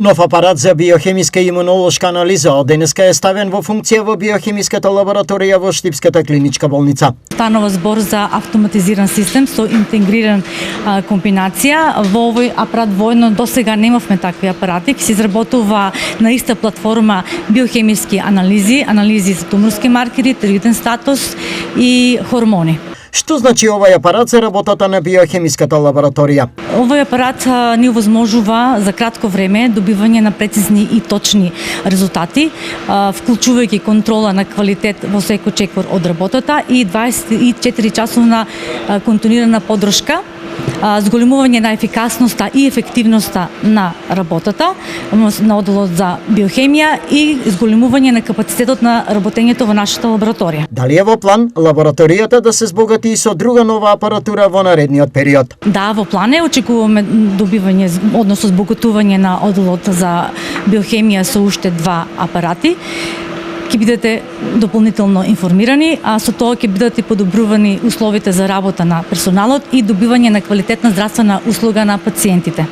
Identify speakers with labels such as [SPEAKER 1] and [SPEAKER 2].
[SPEAKER 1] Нов апарат за биохемиска и имунолошка анализа од денеска е ставен во функција во биохемиската лабораторија во Штипската клиничка болница.
[SPEAKER 2] Станува збор за автоматизиран систем со интегриран комбинација. Во овој апарат воедно досега немавме такви апарати. Се изработува на иста платформа биохемиски анализи за туморски маркери, тироиден статус и хормони.
[SPEAKER 1] Што значи овој апарат за работата на биохемиската лабораторија?
[SPEAKER 2] Овој апарат ни овозможува за кратко време добивање на прецизни и точни резултати, вклучувајќи контрола на квалитет во секој чекор од работата и 24 часовна континуирана поддршка, зголемување на ефикасноста и ефективноста на работата на одделот за биохемија и зголемување на капацитетот на работењето во нашата лабораторија.
[SPEAKER 1] Дали е во план лабораторијата да се збогати и со друга нова апаратура во наредниот период?
[SPEAKER 2] Да, во план е, очекуваме добивање, односно збогатување на одделот за биохемија со уште 2 апарати. Ќе бидете дополнително информирани, а со тоа ќе бидат и подобрувани условите за работа на персоналот и добивање на квалитетна здравствена услуга на пациентите.